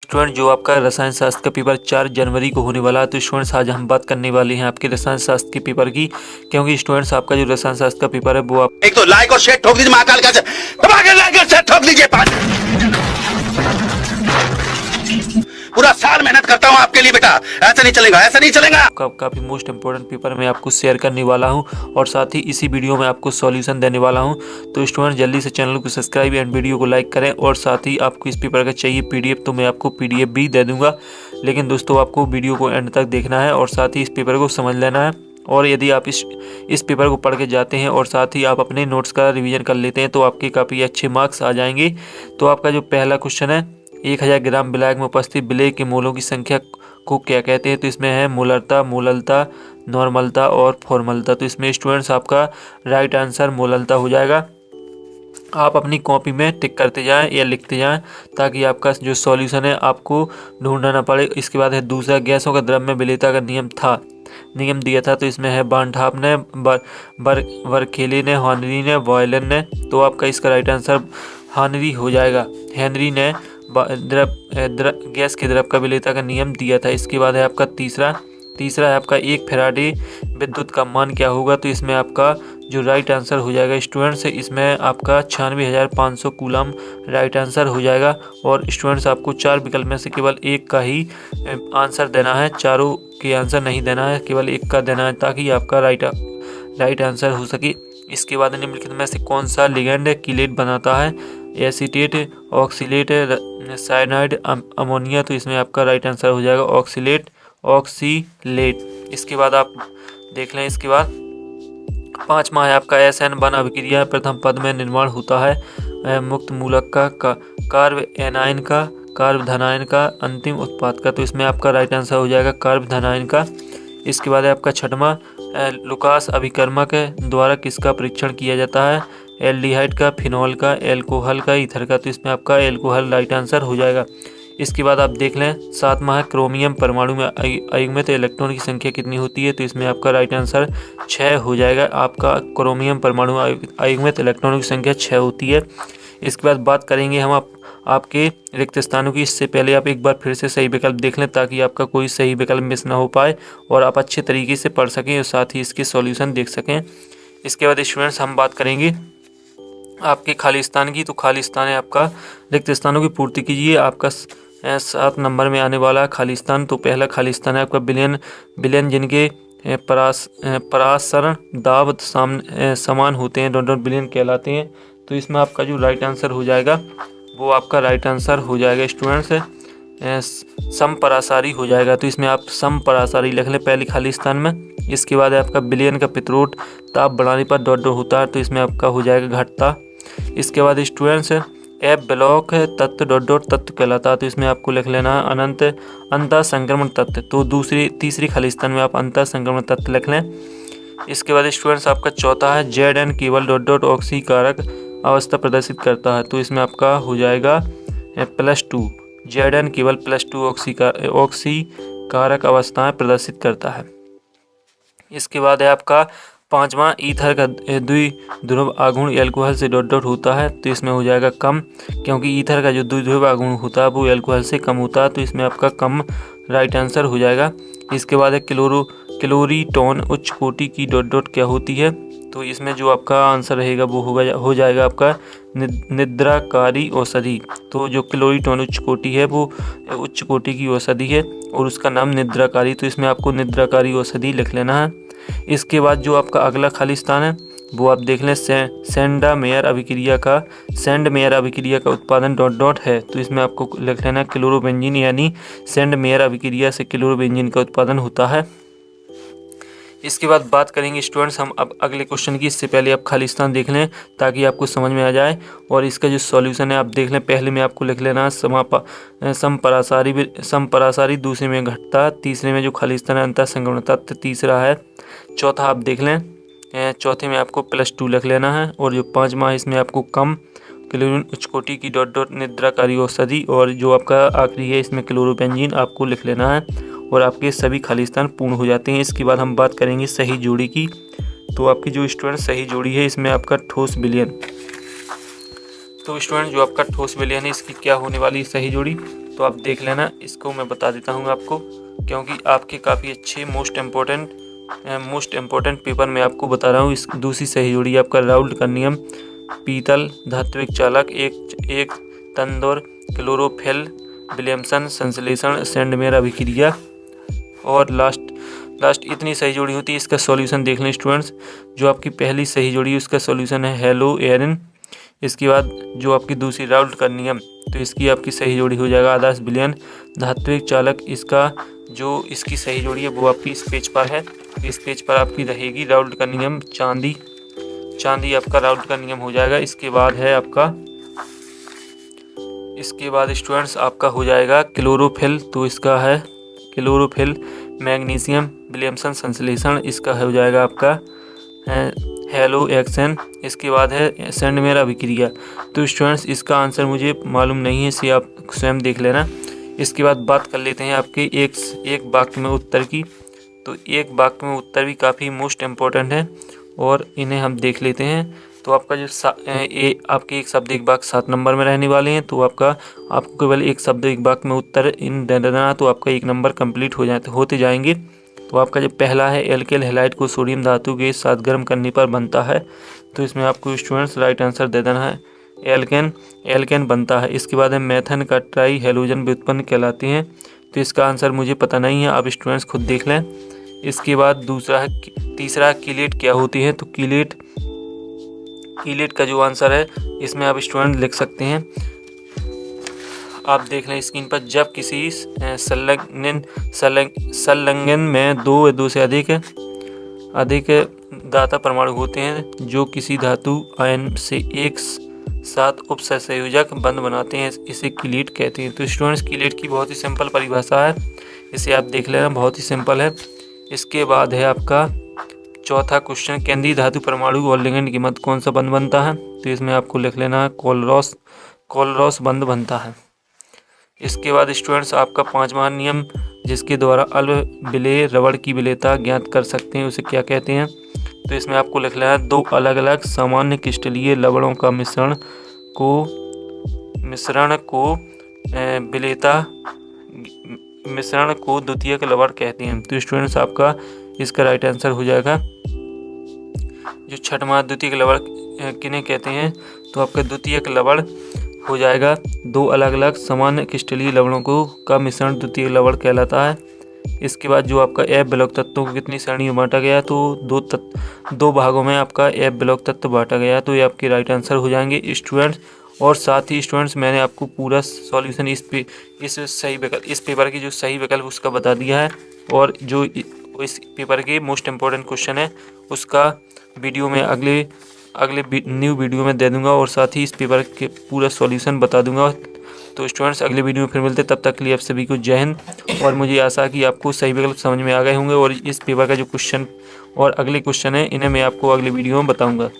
Student जो आपका रसायन शास्त्र का पेपर 4 जनवरी को होने वाला है, तो स्टूडेंट्स आज हम बात करने वाले हैं आपके रसायन शास्त्र के पेपर की। क्योंकि स्टूडेंट्स आपका जो रसायन शास्त्र का पेपर है वो आप एक तो लाइक और शेयर ठोक दीजिए, महाकाल का दबा के लाइक और शेयर ठोक दीजिए। पूरा साल मेहनत करता हूँ आपके लिए बेटा, ऐसा नहीं चलेगा, ऐसा नहीं चलेगा। काफ़ी मोस्ट इंपॉर्टेंट पेपर मैं आपको शेयर करने वाला हूं और साथ ही इसी वीडियो में आपको सॉल्यूशन देने वाला हूं। तो स्टूडेंट जल्दी से चैनल को सब्सक्राइब एंड वीडियो को लाइक करें। और साथ ही आपको इस पेपर का चाहिए पीडीएफ तो मैं आपको पीडीएफ भी दे दूंगा, लेकिन दोस्तों आपको वीडियो को एंड तक देखना है और साथ ही इस पेपर को समझ लेना है। और यदि आप इस पेपर को पढ़ के जाते हैं और साथ ही आप अपने नोट्स का रिवीजन कर लेते हैं तो आपके काफ़ी अच्छे मार्क्स आ जाएंगे। तो आपका जो पहला क्वेश्चन है, 1000 ग्राम विलायक में उपस्थित विलेय के मोलों की संख्या को क्या कहते हैं? तो इसमें है मोलरता, मोललता, नॉर्मलता और फॉर्मलता। तो इसमें स्टूडेंट्स आपका राइट आंसर मोललता हो जाएगा। आप अपनी कॉपी में टिक करते जाएं या लिखते जाएं ताकि आपका जो सॉल्यूशन है आपको ढूंढना ना पड़े। इसके बाद है दूसरा, गैसों का द्रव्य में विलेयता का नियम दिया था। तो इसमें है बार्नहाफ ने, बरकेली ने, हेनरी ने, बॉयलन ने। तो आपका इसका राइट आंसर हेनरी हो जाएगा। हेनरी ने गैस के द्रव का विलेयता का नियम दिया था। इसके बाद है आपका तीसरा है आपका 1 फैराडे विद्युत का मान क्या होगा? तो इसमें आपका जो राइट आंसर हो जाएगा स्टूडेंट्स, इसमें आपका 96,500 कूलम राइट आंसर हो जाएगा। और स्टूडेंट्स आपको 4 विकल्प में से केवल एक का ही आंसर देना है, चारों के आंसर नहीं देना है, केवल एक का देना है ताकि आपका राइट आंसर हो सके। इसके बाद निम्नलिखित में से कौन सा लिगेंड कीलेट बनाता है? Acetate, oxalate, cyanide, ammonia. तो इसमें आपका राइट आंसर हो जाएगा ऑक्सीलेट। इसके बाद आप देख लें। इसके बाद 5वां है आपका SN1 अभिक्रिया प्रथम पद में निर्माण होता है मुक्त मूलक का, कार्ब एनायन का, कार्ब धनायन का, अंतिम उत्पाद का। तो इसमें आपका राइट आंसर हो जाएगा कार्ब धनायन का। इसके बाद है आपका 6वां, लुकास अभिकर्मक द्वारा किसका परीक्षण किया जाता है? एल्डिहाइड का, फिनॉल का, एल्कोहल का, ईथर का। तो इसमें आपका एल्कोहल राइट आंसर हो जाएगा। इसके बाद आप देख लें 7वां है, क्रोमियम परमाणु में अयुग्मित इलेक्ट्रॉन की संख्या कितनी होती है? तो इसमें आपका राइट आंसर 6 हो जाएगा। आपका क्रोमियम परमाणु अयुग्मित इलेक्ट्रॉनों की संख्या 6 होती है। इसके बाद बात करेंगे हम आपके रिक्त स्थानों की। इससे पहले आप एक बार फिर से सही विकल्प देख लें ताकि आपका कोई सही विकल्प मिस ना हो पाए और आप अच्छे तरीके से पढ़ सकें और साथ ही इसके सॉल्यूशन देख सकें। इसके बाद स्टूडेंट्स हम बात करेंगे आपके खाली स्थान की। तो खाली स्थान है आपका, रिक्त स्थानों की पूर्ति कीजिए। आपका 7 नंबर में आने वाला है खाली स्थान। तो पहला खाली स्थान है आपका बिलियन जिनके परासरण दाब समान होते हैं, बिलियन कहलाते हैं। तो इसमें आपका जो राइट आंसर हो जाएगा वो आपका राइट आंसर हो जाएगा स्टूडेंट्स समपरासारी हो जाएगा। तो इसमें आप समपरासारी लिख लें पहले खाली स्थान में। इसके बाद है आपका बिलियन का प्रतिरोध ताप बढ़ाने पर डॉट होता है। तो इसमें आपका हो जाएगा घटता। इसके बाद स्टूडेंट्स एफ ब्लॉक तत्व तत्व कहलाता है। तो इसमें आपको लिख लेना है अनंत अंतः संक्रमण तत्व। तो तीसरी खाली स्थान में आप अंतः संक्रमण तत्व लिख लें। इसके बाद स्टूडेंट्स आपका चौथा है ZN केवल ऑक्सी कारक अवस्था प्रदर्शित करता है। तो इसमें आपका हो जाएगा +2। ZN केवल +2 ऑक्सी कारक अवस्थाएं प्रदर्शित करता है। इसके बाद है आपका 5वां, ईथर का द्विध्रुव आघूर्ण एल्कोहल से होता है। तो इसमें हो जाएगा कम, क्योंकि ईथर का जो द्विध्रुव आघूर्ण होता है वो एल्कोहल से कम होता है। तो इसमें आपका कम राइट आंसर हो जाएगा। इसके बाद है क्लोरीटोन उच्च कोटि की क्या होती है? तो इसमें जो आपका आंसर रहेगा वो हो जाएगा आपका निद्राकारी औषधि। तो जो क्लोरीटोन उच्च कोटि है वो उच्च कोटि की औषधि है और उसका नाम निद्राकारी। तो इसमें आपको निद्राकारी औषधि लिख लेना है। इसके बाद जो आपका अगला खाली स्थान है वो आप देख लें सेंड मेयर अभिक्रिया का उत्पादन है। तो इसमें आपको लिख लेना क्लोरोबेंजीन, यानी सेंड मेयर अभिक्रिया से क्लोरोबेंजीन का उत्पादन होता है। इसके बाद बात करेंगे स्टूडेंट्स हम अब अगले क्वेश्चन की। इससे पहले आप खाली स्थान देख लें ताकि आपको समझ में आ जाए और इसका जो सॉल्यूशन है आप देख लें। पहले में आपको लिख लेना समपरासारी, दूसरे में घटता, तीसरे में जो खाली स्थान है अंतः संक्रमण तत्व, तीसरा है। चौथा आप देख लें, चौथे में आपको +2 लिख लेना है। और जो 5वां है इसमें आपको कम, क्लोरीन उच्च कोटि की निद्राकारी औषधि, और जो आपका आखिरी है इसमें क्लोरोबेंजीन आपको लिख लेना है और आपके सभी खाली स्थान पूर्ण हो जाते हैं। इसके बाद हम बात करेंगे सही जोड़ी की। तो आपकी जो स्टूडेंट सही जोड़ी है इसमें आपका ठोस विलयन। तो स्टूडेंट जो आपका ठोस विलयन है इसकी क्या होने वाली सही जोड़ी? तो आप देख लेना। इसको मैं बता देता हूँ आपको, क्योंकि आपके काफ़ी अच्छे मोस्ट इम्पोर्टेंट पेपर में आपको बता रहा हूँ। इस दूसरी सही जोड़ी आपका राउल्ट का नियम, पीतल धात्विक चालक, एक तंदूर, क्लोरोफिल, विलियमसन संश्लेषण, सैंडमेयर अभिक्रिया, और लास्ट इतनी सही जोड़ी होती है। इसका सॉल्यूशन देख लें स्टूडेंट्स। जो आपकी पहली सही जोड़ी है उसका सॉल्यूशन है हेलो एरिन। इसके बाद जो आपकी दूसरी राउल्ट का नियम, तो इसकी आपकी सही जोड़ी हो जाएगा आदर्श विलयन धात्विक चालक। इसकी सही जोड़ी है वो आपकी इस पेज पर है। इस पेज पर आपकी रहेगी राउल्ट का नियम, चांदी आपका राउल्ट का नियम हो जाएगा। इसके बाद स्टूडेंट्स आपका हो जाएगा क्लोरोफिल, तो इसका है क्लोरोफिल, मैग्नीशियम विलियमसन संश्लेषण, इसका हो जाएगा आपका हेलो एक्सन। इसके बाद है सैंडमेयर अभिक्रिया। तो स्टूडेंट्स इसका आंसर मुझे मालूम नहीं है, इसे आप स्वयं देख लेना। इसके बाद बात कर लेते हैं आपके एक वाक्य में उत्तर की। तो एक वाक्य में उत्तर भी काफ़ी मोस्ट इम्पोर्टेंट है और इन्हें हम देख लेते हैं। तो आपका जो आपके एक शब्द एक वाक्य 7 नंबर में रहने वाले हैं, तो आपको केवल एक शब्द एक वाक्य में उत्तर इन दे देना, तो आपका 1 नंबर कंप्लीट होते जाएंगे। तो आपका जो पहला है, एल्केल हैलाइड को सोडियम धातु के साथ गर्म करने पर बनता है। तो इसमें आपको स्टूडेंट्स राइट आंसर दे देना है, एल्केन बनता है। इसके बाद है मेथन का ट्राई हैलोजन व्युत्पन्न कहलाते हैं। तो इसका आंसर मुझे पता नहीं है, आप स्टूडेंट्स खुद देख लें। इसके बाद तीसरा कीलेट क्या होती है। तो कीलेट का जो आंसर है इसमें आप स्टूडेंट लिख सकते हैं, आप देख लें स्क्रीन पर। जब किसी संलग्न में दो से अधिक दाता परमाणु होते हैं जो किसी धातु आयन से एक साथ उपसंयोजक बंध बनाते हैं, इसे कीलेट कहते हैं। तो स्टूडेंट्स कीलेट की बहुत ही सिंपल परिभाषा है, इसे आप देख लेना, बहुत ही सिंपल है। इसके बाद है आपका चौथा क्वेश्चन, केंद्रीय धातु परमाणु और लिगेंड के मध्य कौन सा बंध बनता है। तो इसमें आपको लिख लेना है कोलरॉस बंध बनता है। इसके बाद स्टूडेंट्स आपका 5वां नियम, जिसके द्वारा अल्प विलेय रबड़ की विलेयता ज्ञात कर सकते हैं, उसे क्या कहते हैं। तो इसमें आपको लिख लेना है 2 अलग अलग सामान्य क्रिस्टलीय लवणों का मिश्रण को द्वितीयक लवण कहते हैं। तो स्टूडेंट्स आपका इसका राइट आंसर हो जाएगा जो छठवां द्वितीयक लवण किन्हें कहते हैं। तो आपका द्वितीयक लवण हो जाएगा 2 अलग अलग सामान्य क्रिस्टलीय लवणों का मिश्रण द्वितीयक लवण कहलाता है। इसके बाद जो आपका एफ विलयक तत्वों को कितनी श्रेणी में बांटा गया, तो 2 भागों में आपका एफ विलयक तत्व बांटा गया। तो ये आपके राइट आंसर हो जाएंगे स्टूडेंट्स। और साथ ही स्टूडेंट्स मैंने आपको पूरा सॉल्यूशन इस पेपर की जो सही विकल्प उसका बता दिया है, और जो इस पेपर के मोस्ट इम्पोर्टेंट क्वेश्चन है उसका वीडियो में अगले न्यू वीडियो में दे दूंगा, और साथ ही इस पेपर के पूरा सॉल्यूशन बता दूंगा। तो स्टूडेंट्स अगले वीडियो में फिर मिलते, तब तक के लिए आप सभी को जय हिंद। और मुझे आशा है कि आपको सही विकल्प समझ में आ गए होंगे, और इस पेपर का जो क्वेश्चन और अगले क्वेश्चन है इन्हें मैं आपको अगले वीडियो में बताऊंगा।